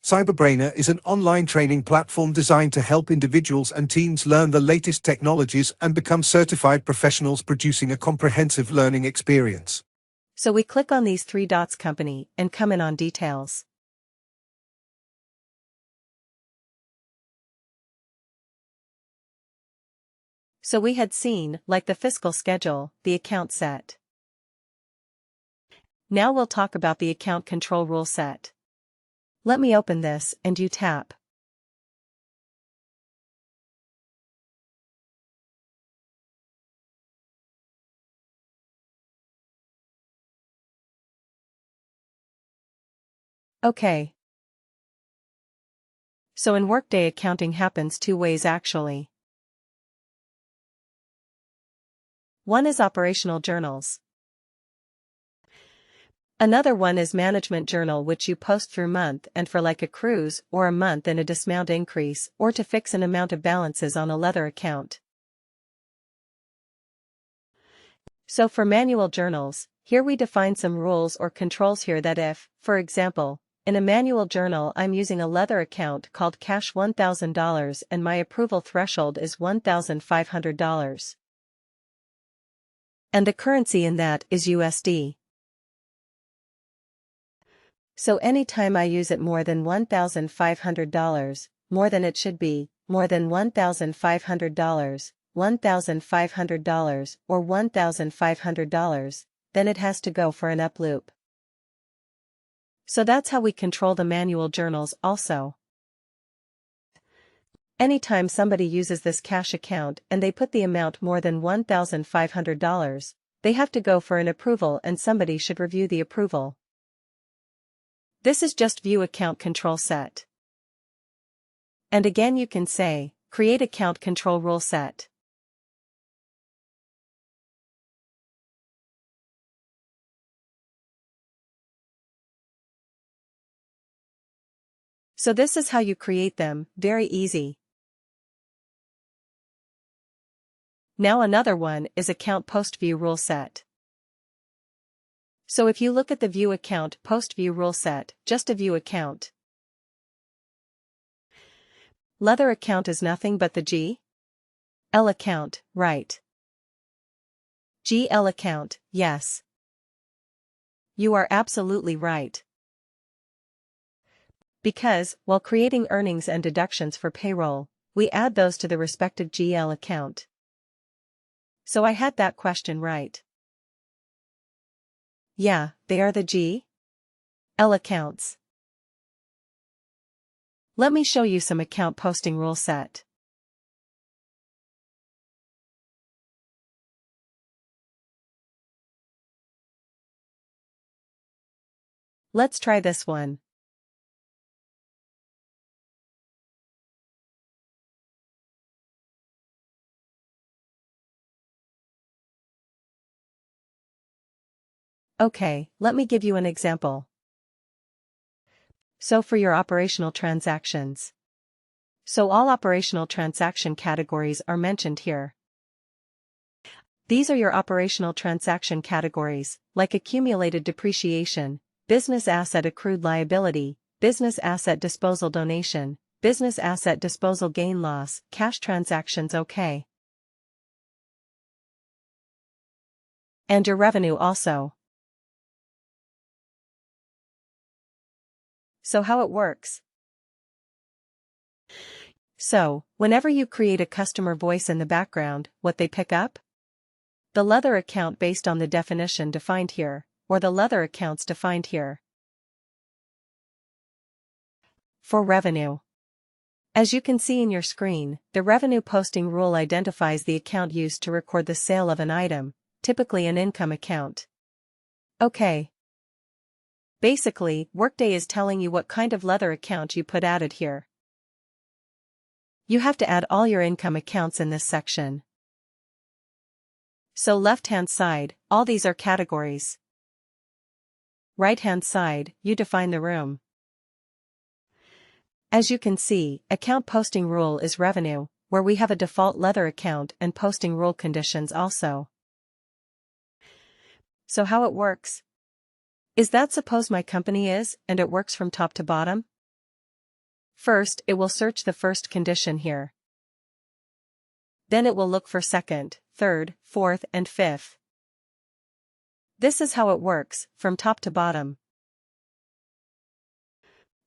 Cyberbrainer is an online training platform designed to help individuals and teams learn the latest technologies and become certified professionals, producing a comprehensive learning experience. So we click on these three dots company and come in on details. So we had seen, like the fiscal schedule, the account set. Now we'll talk about the account control rule set. Let me open this and you tap. Okay. So in Workday accounting happens two ways actually. One is operational journals. Another one is management journal, which you post through month and for like a cruise or a month and a dismount increase or to fix an amount of balances on a leather account. So for manual journals, here we define some rules or controls here that if, for example, in a manual journal I'm using a leather account called cash $1,000 and my approval threshold is $1,500. And the currency in that is USD. So anytime I use it more than $1,500, more than it should be, more than $1,500, $1,500 or $1,500, then it has to go for an up loop. So that's how we control the manual journals also. Anytime somebody uses this cash account and they put the amount more than $1,500, they have to go for an approval and somebody should review the approval. This is just view account control set. And again you can say, create account control rule set. So this is how you create them, very easy. Now another one is account post view rule set. So if you look at the view account post view rule set, just a view account. Leather account is nothing but the GL account, right? GL account, yes. You are absolutely right. Because, while creating earnings and deductions for payroll, we add those to the respective GL account. So I had that question right. Yeah, they are the GL accounts. Let me show you some account posting rule set. Let's try this one. Okay, let me give you an example. So for your operational transactions. So all operational transaction categories are mentioned here. These are your operational transaction categories, like accumulated depreciation, business asset accrued liability, business asset disposal donation, business asset disposal gain loss, cash transactions. Okay. And your revenue also. So how it works? So, whenever you create a customer voice in the background, what they pick up? The leather account based on the definition defined here, or the leather accounts defined here. For revenue. As you can see in your screen, the revenue posting rule identifies the account used to record the sale of an item, typically an income account. Okay. Basically, Workday is telling you what kind of leather account you put added here. You have to add all your income accounts in this section. So left-hand side, all these are categories. Right-hand side, you define the room. As you can see, account posting rule is revenue, where we have a default leather account and posting rule conditions also. So how it works? Is that suppose my company is, and it works from top to bottom? First, it will search the first condition here. Then it will look for second, third, fourth, and fifth. This is how it works, from top to bottom.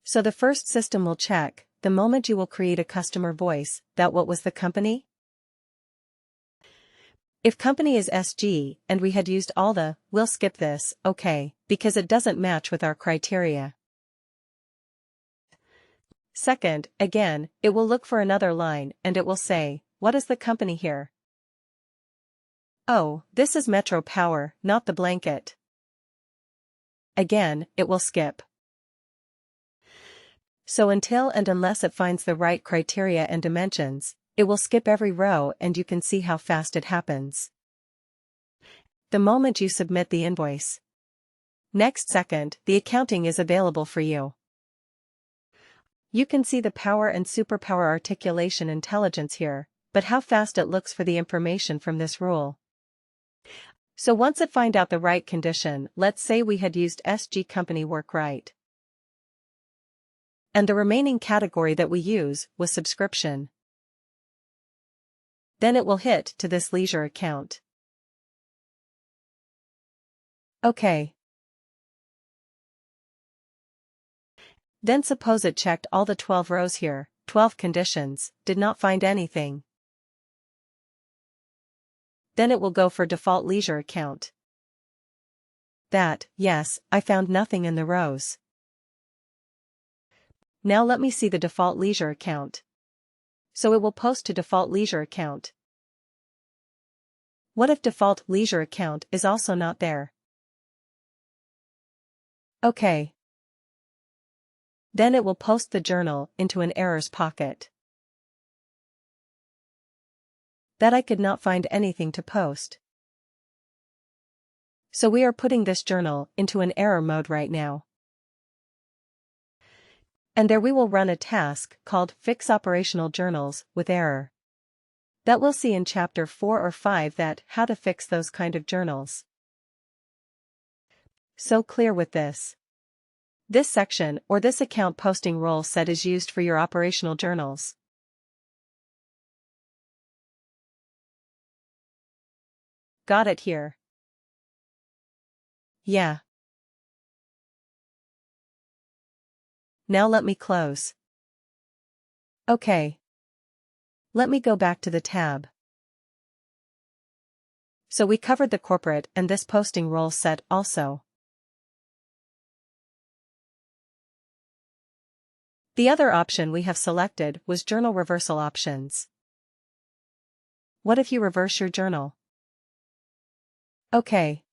So the first system will check, the moment you will create a customer voice, that what was the company? If company is SG, and we had used all the, we'll skip this, okay, because it doesn't match with our criteria. Second, again, it will look for another line, and it will say, what is the company here? Oh, this is Metro Power, not the blanket. Again, it will skip. So until and unless it finds the right criteria and dimensions, it will skip every row, and you can see how fast it happens. The moment you submit the invoice. Next second, the accounting is available for you. You can see the power and superpower articulation intelligence here, but how fast it looks for the information from this rule. So once it find out the right condition, let's say we had used SG company work right. And the remaining category that we use was subscription. Then it will hit to this leisure account. Okay. Then suppose it checked all the 12 rows here, 12 conditions, did not find anything. Then it will go for default leisure account. Yes, I found nothing in the rows. Now let me see the default leisure account. So it will post to default leisure account. What if default leisure account is also not there? Okay. Then it will post the journal into an errors pocket. That I could not find anything to post. So we are putting this journal into an error mode right now. And there we will run a task called Fix Operational Journals with Error. That we'll see in chapter 4 or 5 that how to fix those kind of journals. So clear with this. This section or this account posting role set is used for your operational journals. Got it here. Yeah. Now let me close. Okay. Let me go back to the tab. So we covered the corporate and this posting role set also. The other option we have selected was journal reversal options. What if you reverse your journal? Okay.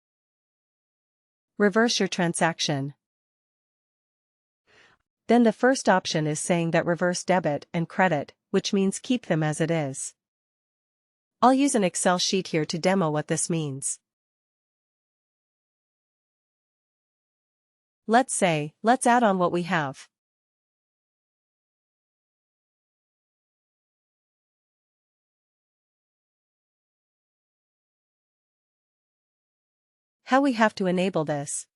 Reverse your transaction. Then the first option is saying that reverse debit and credit, which means keep them as it is. I'll use an Excel sheet here to demo what this means. Let's add on what we have. How we have to enable this.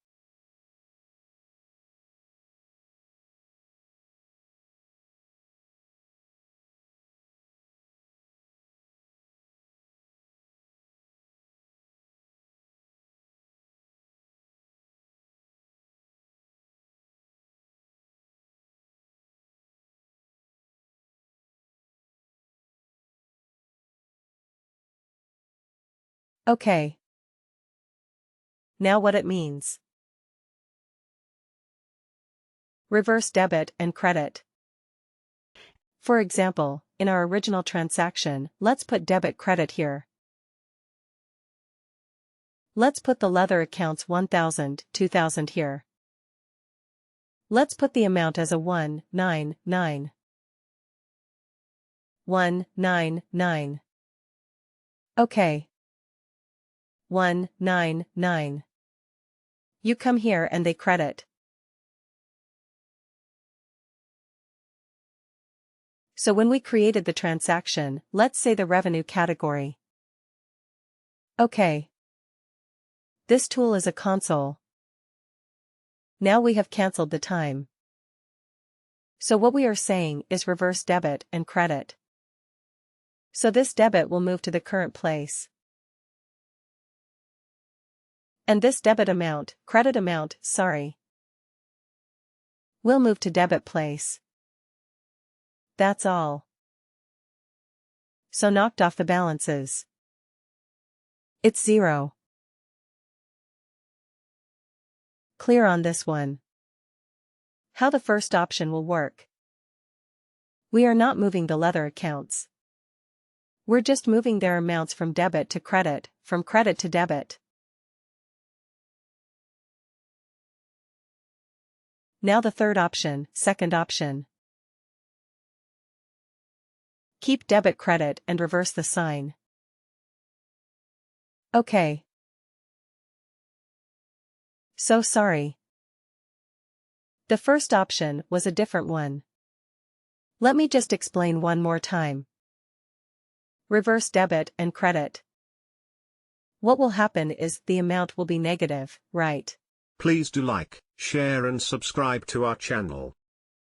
Okay. Now what it means. Reverse debit and credit. For example, in our original transaction, let's put debit credit here. Let's put the leather accounts 1000, 2000 here. Let's put the amount as a 199. 199. Okay. 199. You come here and they credit. So when we created the transaction, let's say the revenue category. Okay. This tool is a console. Now we have cancelled the time. So what we are saying is reverse debit and credit. So this debit will move to the current place. And this credit amount, will move to debit place. That's all. So knocked off the balances. It's 0. Clear on this one. How the first option will work. We are not moving the leather accounts. We're just moving their amounts from debit to credit, from credit to debit. Now the third option, second option. Keep debit credit and reverse the sign. Okay. So sorry. The first option was a different one. Let me just explain one more time. Reverse debit and credit. What will happen is the amount will be negative, right? Please do like, share and subscribe to our channel.